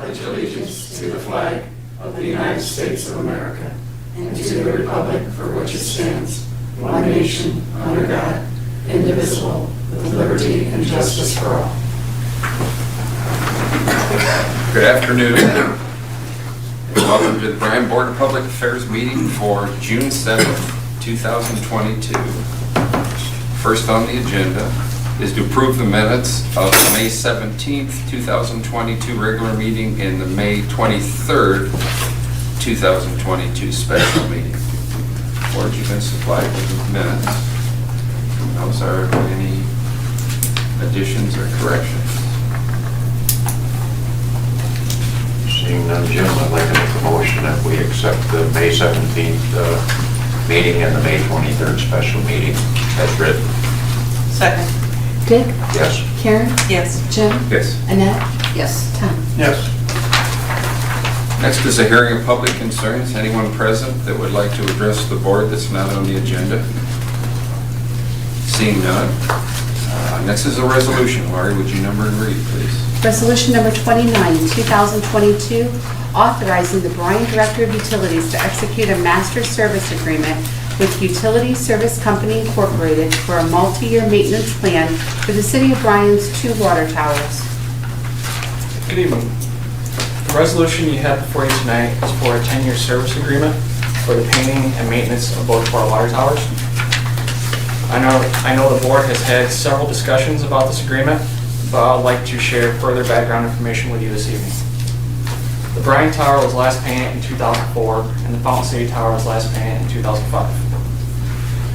pledge allegiance to the flag of the United States of America and to the republic for which it stands, one nation, under God, indivisible, with liberty and justice for all. Good afternoon, and welcome to the Bryan Board of Public Affairs meeting for June 7th, 2022. First on the agenda is to approve the minutes of the May 17th, 2022 regular meeting and the May 23rd, 2022 special meeting. Board, you've been supplied with the minutes. Those are any additions or corrections? Seeing none, Jim, I'd like to make a motion that we accept the May 17th meeting and the May 23rd special meeting as written. Second. Dick? Yes. Karen? Yes. Jim? Yes. Annette? Yes. Tom? Yes. Next is a hearing of public concerns. Anyone present that would like to address the board that's not on the agenda? Seeing none. Next is a resolution. Laurie, would you number and read, please? Resolution number 29, 2022, authorizing the Bryan Director of Utilities to execute a master service agreement with Utility Service Company Incorporated for a multi-year maintenance plan for the City of Bryan's 2 water towers. Good evening. The resolution you have before you tonight is for a 10-year service agreement for the painting and maintenance of both of our water towers. I know the board has had several discussions about this agreement, but I'd like to share further background information with you this evening. The Bryan Tower was last painted in 2004, and the Fountain City Tower was last painted in 2005.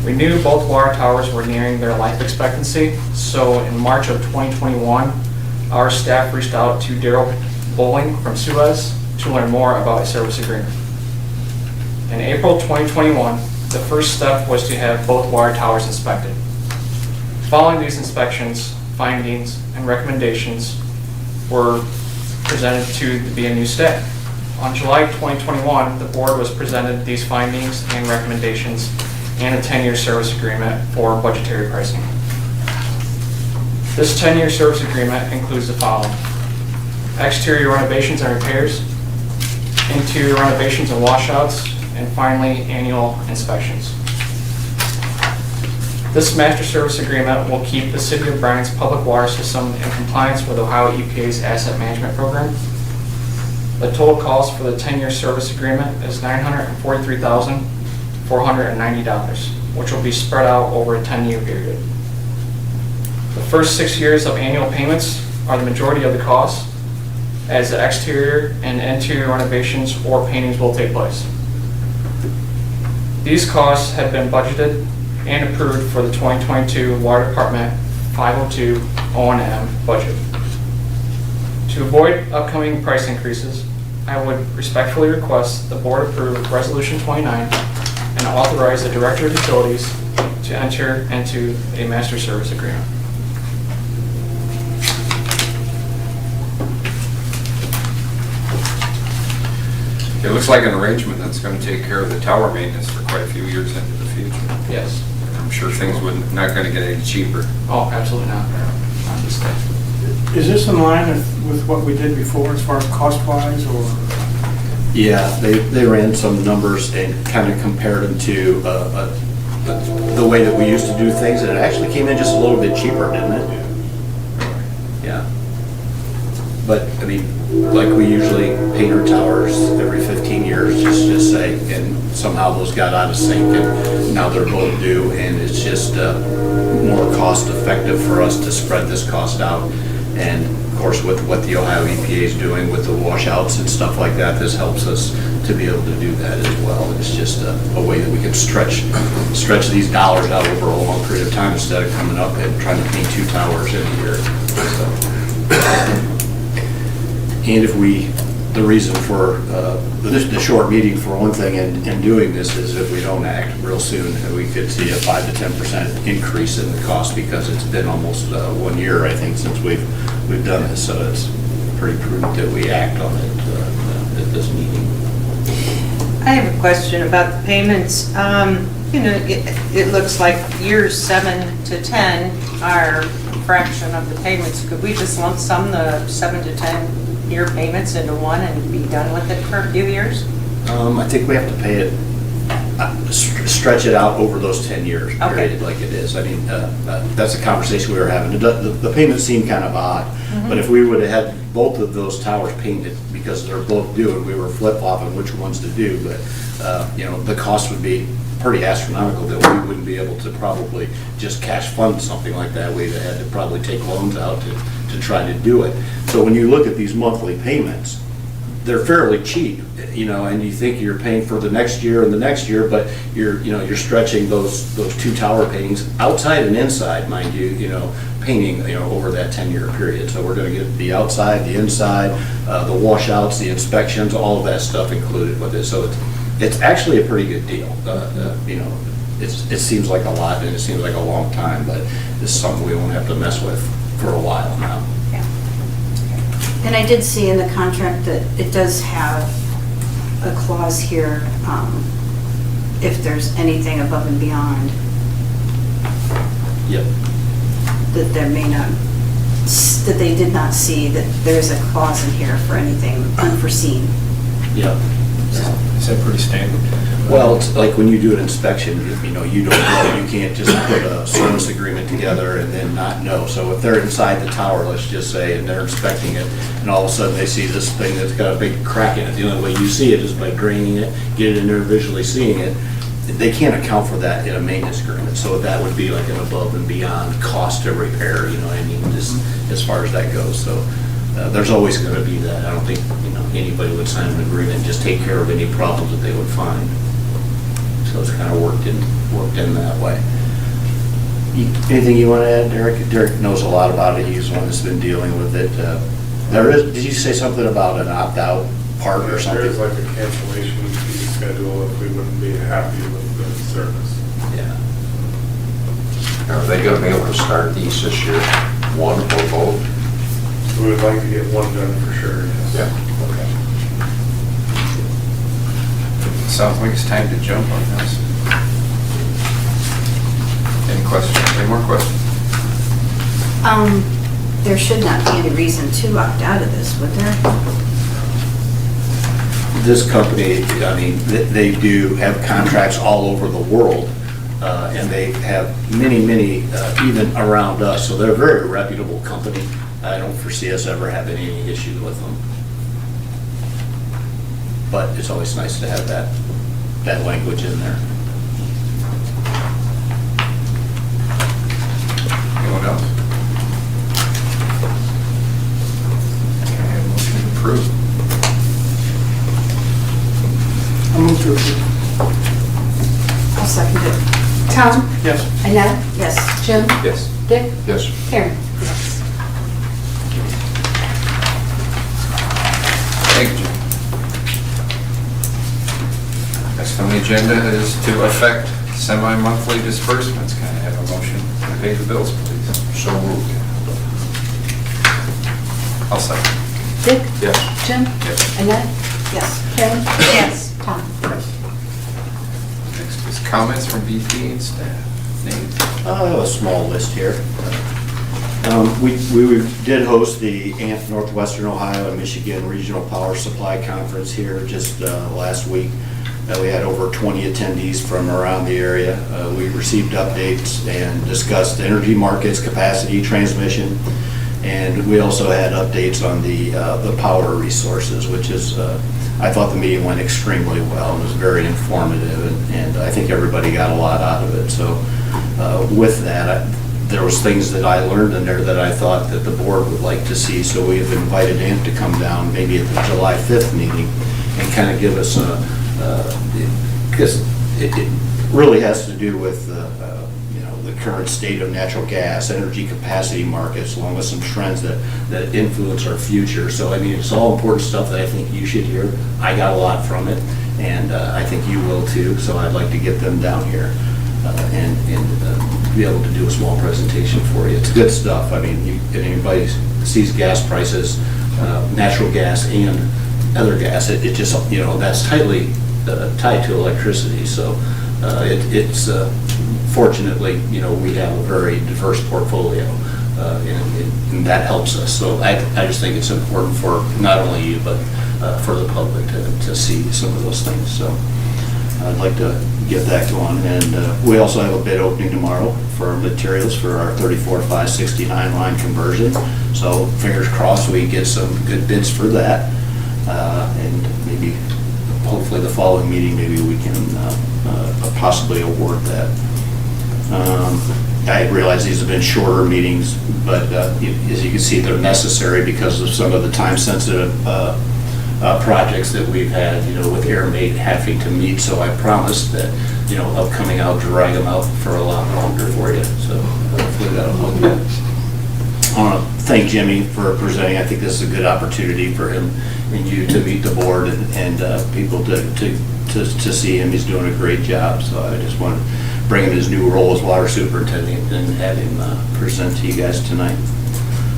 We knew both water towers were nearing their life expectancy, so in March of 2021, our staff reached out to Daryl Bowling from Suez to learn more about a service agreement. In April 2021, the first step was to have both water towers inspected. Following these inspections, findings and recommendations were presented to the BNU staff. On July 2021, the board was presented these findings and recommendations and a 10-year service agreement for budgetary pricing. This 10-year service agreement includes the following: exterior renovations and repairs, interior renovations and washouts, and finally, annual inspections. This master service agreement will keep the City of Bryan's public water system in compliance with Ohio EPA's asset management program. The total cost for the 10-year service agreement is $943,490, which will be spread out over a 10-year period. The first 6 years of annual payments are the majority of the cost, as the exterior and interior renovations or paintings will take place. These costs have been budgeted and approved for the 2022 Water Department 502 O&M budget. To avoid upcoming price increases, I would respectfully request the board approve Resolution 29 and authorize the Director of Utilities to enter into a master service agreement. It looks like an arrangement that's going to take care of the tower maintenance for quite a few years into the future. Yes. I'm sure things not going to get any cheaper. Oh, absolutely not. Not this day. Is this in line with what we did before as far as cost-wise, or? Yeah, they ran some numbers and kind of compared them to the way that we used to do things, and it actually came in just a little bit cheaper, didn't it? Yeah. But, I mean, like we usually paint our towers every 15 years, just say, and somehow those got out of sync, and now they're both due, and it's just more cost effective for us to spread this cost out. And of course, with what the Ohio EPA is doing with the washouts and stuff like that, this helps us to be able to do that as well. It's just a way that we can stretch these dollars out over a long period of time instead of coming up and trying to paint 2 towers in a year. So, and if the reason for the short meeting for one thing and doing this is if we don't act real soon, we could see a 5 to 10% increase in the cost, because it's been almost 1 year, I think, since we've done this. So it's pretty prudent that we act on it at this meeting. I have a question about the payments. It looks like years 7 to 10 are a fraction of the payments. Could we just lump sum the 7 to 10 year payments into one and be done with it for a few years? I think we have to pay it, stretch it out over those 10 years, Okay. period, like it is. I mean, that's a conversation we were having. The payments seem kind of odd, but if we would have had both of those towers painted, because they're both due, and we were flip-flopping which ones to do, but, the cost would be pretty astronomical that we wouldn't be able to probably just cash fund something like that. We'd have had to probably take loans out to try to do it. So when you look at these monthly payments, they're fairly cheap, and you think you're paying for the next year and the next year, but you're stretching those two tower paintings outside and inside, mind you, painting, over that 10-year period. So we're gonna get the outside, the inside, the washouts, the inspections, all of that stuff included with it. So it's actually a pretty good deal. It seems like a lot and it seems like a long time, but it's something we won't have to mess with for a while now. And I did see in the contract that it does have a clause here, if there's anything above and beyond, Yep. that there may not, that they did not see, that there's a clause in here for anything unforeseen. Yep. Is that pretty standard? Well, it's like when you do an inspection, you don't know, you can't just put a service agreement together and then not know. So if they're inside the tower, let's just say, and they're inspecting it, and all of a sudden they see this thing that's got a big crack in it, the only way you see it is by draining it, get it in there visually seeing it. They can't account for that in a maintenance agreement, so that would be like an above and beyond cost to repair, just as far as that goes. So there's always going to be that. I don't think, anybody would sign an agreement and just take care of any problems that they would find. So it's kind of worked in that way. Anything you want to add, Derek? Derek knows a lot about it. He's the one that's been dealing with it. Did you say something about an opt-out part or something? There's like a cancellation fee schedule if we wouldn't be happy with the service. Yeah. Are they gonna be able to start these this year, one or both? We would like to get one done for sure, yes. Yeah, okay. Sounds like it's time to jump on this. Any questions? Any more questions? There should not be any reason to opt out of this, would there? This company, I mean, they do have contracts all over the world, and they have many, even around us, so they're a very reputable company. I don't foresee us ever having any issues with them. But it's always nice to have that language in there. Anyone else? Can I have a motion to approve? I'll move to approve. I'll second it. Tom? Yes. Annette? Yes. Jim? Yes. Dick? Yes. Karen? Thank you, Jim. Next on the agenda is to affect semi-monthly disbursements. Can I have a motion to pay the bills, please? So moved. I'll second. Dick? Yes. Jim? Yes. Annette? Yes. Karen? Yes. Tom? Next is comments from VP and staff. Nate? I have a small list here. We did host the Northwestern Ohio and Michigan Regional Power Supply Conference here just last week. We had over 20 attendees from around the area. We received updates and discussed energy markets, capacity, transmission, and we also had updates on the power resources, which is, I thought the meeting went extremely well. It was very informative, and I think everybody got a lot out of it. So with that, there was things that I learned in there that I thought that the board would like to see. So we have invited him to come down maybe at the July 5th meeting and kind of give us because it really has to do with the current state of natural gas, energy capacity markets, along with some trends that influence our future. So I mean, it's all important stuff that I think you should hear. I got a lot from it, and I think you will too. So I'd like to get them down here and be able to do a small presentation for you. It's good stuff. I mean, if anybody sees gas prices, natural gas and other gas, it just, that's tightly tied to electricity. So it's fortunately, we have a very diverse portfolio and that helps us. So I just think it's important for not only you, but for the public to see some of those things. So I'd like to get that going. And we also have a bid opening tomorrow for materials for our 34-569 line conversion. So fingers crossed we get some good bids for that. And maybe, hopefully the following meeting, maybe we can possibly award that. I realize these have been shorter meetings, but as you can see, they're necessary because of some of the time-sensitive projects that we've had, with AirMate having to meet. So I promised that, upcoming, I'll drag them out for a lot longer for you. So hopefully that'll help you. I want to thank Jimmy for presenting. I think this is a good opportunity for him and you to meet the board and people to see him. He's doing a great job. So I just want to bring him his new role as water superintendent and have him present to you guys tonight.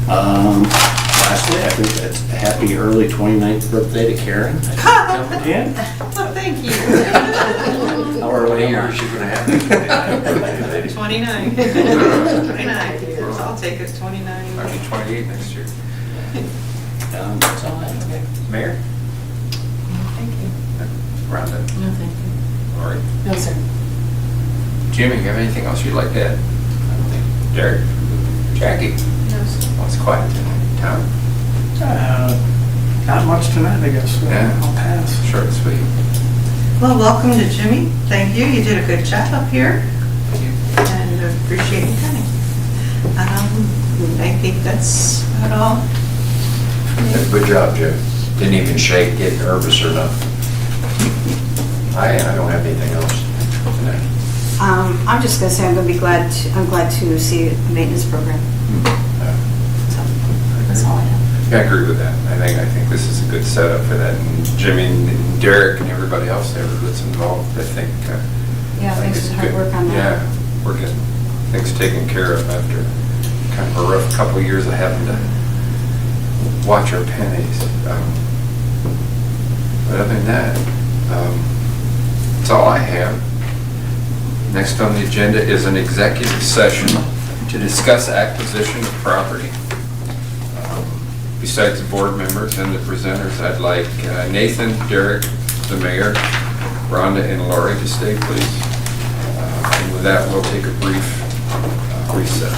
Lastly, I think that's a happy early 29th birthday to Karen. Again? Oh, thank you. How early Years am you're gonna have this 29th birthday, lady. 29. 29. I'll take it, 29. I'll be 28 next year. That's all I have. Mayor? Thank you. Rhonda? No, thank you. Lori? No, sir. Jimmy, you have anything else you'd like to add? Derek? Jackie? No, sir. Well, it's quiet tonight. Tom? Not much tonight, I guess. So Yeah. I'll pass. Short and sweet. Well, welcome to Jimmy. Thank you. You did a good job up here and appreciate you coming. I think that's about all. Good job, Jim. Didn't even shake, get nervous or nothing. I don't have anything else. I'm just gonna say I'm glad to see a maintenance program. So, that's all I have. Yeah, I agree with that. I think this is a good setup for that. And Jimmy and Derek and everybody else there that's involved, I think. Yeah, thanks it's for the hard good. work on that. Yeah, we're getting things taken care of after kind of a rough couple of years of having to watch our pennies. But other than that, that's all I have. Next on the agenda is an executive session to discuss acquisition of property. Besides the board members and the presenters, I'd like Nathan, Derek, the mayor, Rhonda, and Lori to stay, please. And with that, we'll take a brief recess.